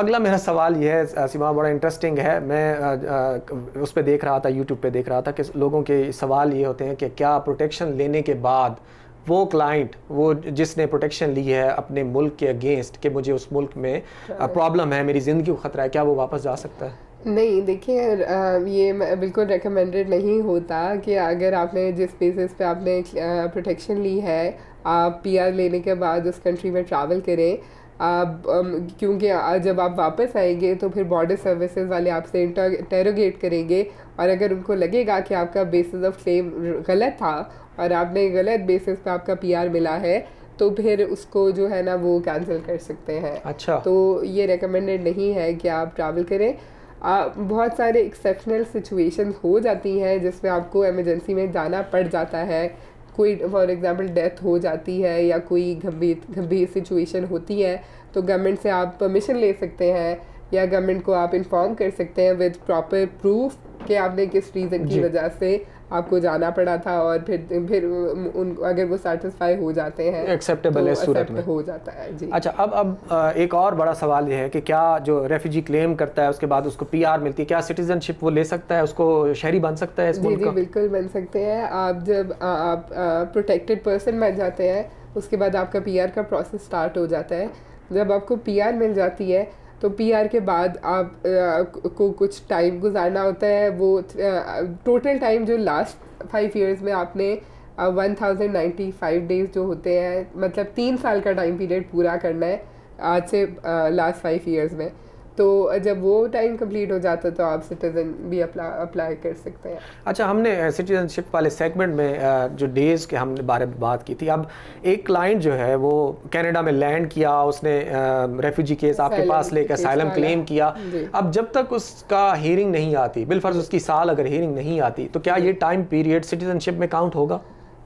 अगला मेरा सवाल ये है सीमा, बड़ा इंटरेस्टिंग है। मैं उस पर देख रहा था, यूट्यूब पे देख रहा था कि लोगों के सवाल ये होते हैं कि क्या प्रोटेक्शन लेने के बाद वो क्लाइंट, वो जिसने प्रोटेक्शन ली है अपने मुल्क के अगेंस्ट, कि मुझे उस मुल्क में प्रॉब्लम है, मेरी ज़िंदगी को ख़तरा है, क्या वो वापस जा सकता है? नहीं, देखिए ये बिल्कुल रिकमेंडेड नहीं होता कि अगर आपने जिस बेसिस पे आपने प्रोटेक्शन ली है, आप पीआर लेने के बाद उस कंट्री में ट्रैवल करें। आप क्योंकि जब आप वापस आएंगे तो फिर बॉर्डर सर्विसेज वाले आपसे इंटरोगेट करेंगे, और अगर उनको लगेगा कि आपका बेसिस ऑफ क्लेम गलत था और आपने गलत बेसिस पे आपका पीआर मिला है, तो फिर उसको जो है ना वो कैंसिल कर सकते हैं। अच्छा। तो ये रिकमेंडेड नहीं है कि आप ट्रैवल करें। बहुत सारे एक्सेप्शनल सिचुएशंस हो जाती हैं जिसमें आपको इमरजेंसी में जाना पड़ जाता है। कोई फॉर एग्जांपल डेथ हो जाती है या कोई गंभीर सिचुएशन होती है, तो गवर्नमेंट से आप परमिशन ले सकते हैं या गवर्नमेंट को आप इन्फॉर्म कर सकते हैं विद प्रॉपर प्रूफ कि आपने किस रीज़न की वजह से आपको जाना पड़ा था, और फिर अगर वो सेटिस्फाई हो जाते हैं, एक्सेप्टेबल है, सूरत में हो जाता है जी। अच्छा, अब एक और बड़ा सवाल ये है कि क्या जो रेफ्यूजी क्लेम करता है उसके बाद उसको पीआर मिलती है, क्या सिटीजनशिप वो ले सकता है, उसको शहरी बन सकता है इस मुल्क का? जी बिल्कुल बन सकते हैं। आप जब आप प्रोटेक्टेड पर्सन बन जाते हैं, उसके बाद आपका पीआर का प्रोसेस स्टार्ट हो जाता है। जब आपको पीआर मिल जाती है तो पीआर के बाद आप को कुछ टाइम गुजारना होता है। वो टोटल टाइम जो लास्ट 5 इयर्स में आपने 1095 डेज जो होते हैं, मतलब 3 साल का टाइम पीरियड पूरा करना है आज से लास्ट 5 इयर्स में। तो जब वो टाइम कंप्लीट हो जाता है तो आप सिटीज़न भी अप्लाई कर सकते हैं। अच्छा, हमने सिटीजनशिप वाले सेगमेंट में जो डेज़ के हमने बारे में बात की थी। अब एक क्लाइंट जो है वो कनाडा में लैंड किया, उसने रेफ्यूजी केस आपके पास लेकर असाइलम क्लेम किया। अब जब तक उसका हियरिंग नहीं आती, बिलफर्ज उसकी साल अगर हियरिंग नहीं आती, तो क्या ये टाइम पीरियड सिटीजनशिप में काउंट होगा?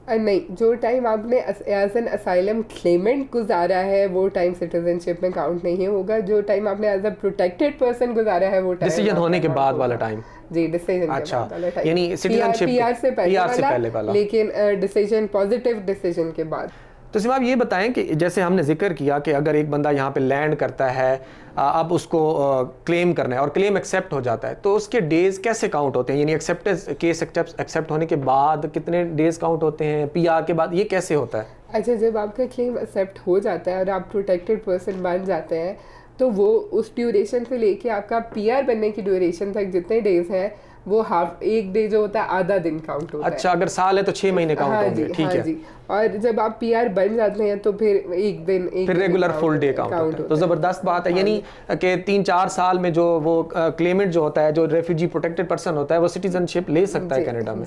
नहीं, जो टाइम आपने एज एन असाइलम क्लेमेंट गुजारा है वो टाइम सिटीजनशिप में काउंट नहीं होगा। जो टाइम आपने एज अ प्रोटेक्टेड पर्सन गुजारा है वो टाइम डिसीजन होने के बाद वाला टाइम। जी, डिसीजन अच्छा, के बाद वाला टाइम, यानी सिटीजनशिप पीआर से पहले वाला, लेकिन डिसीजन पॉजिटिव डिसीजन के बाद। तो सिर्फ आप ये बताएं कि जैसे हमने जिक्र किया कि अगर एक बंदा यहाँ पे लैंड करता है, अब उसको क्लेम करना है और क्लेम एक्सेप्ट हो जाता है, तो उसके डेज कैसे काउंट होते हैं? यानी एक्सेप्ट होने के बाद कितने डेज काउंट होते हैं, पीआर के बाद, ये कैसे होता है? अच्छा, जब आपका क्लेम एक्सेप्ट हो जाता है और आप प्रोटेक्टेड पर्सन बन जाते हैं, तो वो उस ड्यूरेशन से लेके आपका पीआर बनने की ड्यूरेशन तक जितने डेज हैं, वो हाफ एक डे जो होता है आधा दिन काउंट होता है। अच्छा, अगर साल है तो 6 महीने काउंट होंगे। ठीक है जी। और जब आप पीआर बन जाते हैं तो फिर एक दिन फिर रेगुलर फुल डे काउंट होता है। तो ज़बरदस्त बात है। यानी कि 3-4 साल में जो वो क्लेमेंट जो होता है, जो रेफ्यूजी प्रोटेक्टेड पर्सन होता है, वो सिटीजनशिप ले सकता है कनाडा में।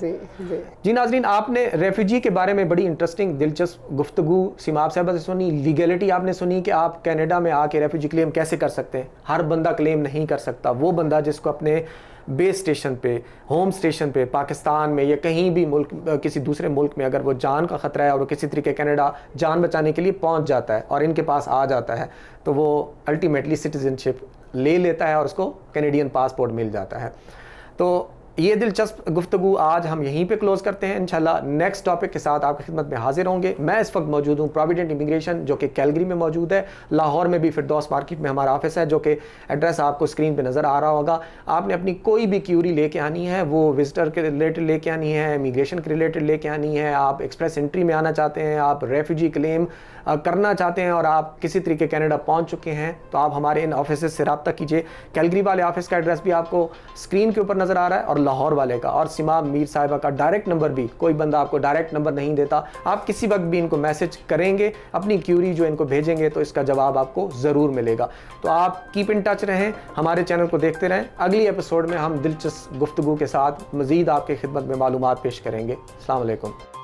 जी नाज़रीन, आपने रेफ्यूजी के बारे में बड़ी इंटरेस्टिंग दिलचस्प गुफ्तगू सिमाब साहबा से सुनी, लीगलिटी आपने सुनी कि आप कनाडा में आके रेफ्यूजी क्लेम कैसे कर सकते हैं। हर बंदा क्लेम नहीं कर सकता। वो बंदा जिसको अपने बेस स्टेशन पे, होम स्टेशन पे, पाकिस्तान में या कहीं भी मुल्क, किसी दूसरे मुल्क में अगर वो जान का ख़तरा है और वो किसी तरीके कनाडा जान बचाने के लिए पहुंच जाता है और इनके पास आ जाता है, तो वो अल्टीमेटली सिटीजनशिप ले लेता है और उसको कैनेडियन पासपोर्ट मिल जाता है। तो ये दिलचस्प गुफ्तगू आज हम यहीं पे क्लोज करते हैं। इंशाल्लाह नेक्स्ट टॉपिक के साथ आपकी खिदमत में हाजिर होंगे। मैं इस वक्त मौजूद हूँ प्रोविडेंट इमिग्रेशन, जो कि कैलगरी में मौजूद है। लाहौर में भी फिरदौस मार्केट में हमारा ऑफिस है, जो कि एड्रेस आपको स्क्रीन पे नज़र आ रहा होगा। आपने अपनी कोई भी क्यूरी लेके आनी है, वो विजिटर के रिलेटेड लेके आनी है, इमिग्रेशन के रिलेटेड लेके आनी है, आप एक्सप्रेस एंट्री में आना चाहते हैं, आप रेफ्यूजी क्लेम करना चाहते हैं और आप किसी तरीके कनाडा पहुंच चुके हैं, तो आप हमारे इन ऑफिस से रब्ता कीजिए। कैलगरी वाले ऑफिस का एड्रेस भी आपको स्क्रीन के ऊपर नज़र आ रहा है, और लाहौर वाले का और सिमाब मीर साहिबा का डायरेक्ट नंबर भी, कोई बंदा आपको डायरेक्ट नंबर नहीं देता, आप किसी वक्त भी इनको मैसेज करेंगे, अपनी क्यूरी जो इनको भेजेंगे तो इसका जवाब आपको ज़रूर मिलेगा। तो आप कीप इन टच रहें, हमारे चैनल को देखते रहें। अगली एपिसोड में हम दिलचस्प गुफ्तगू के साथ मज़ीद आपके खिदमत में मालूमात पेश करेंगे। अस्सलाम वालेकुम।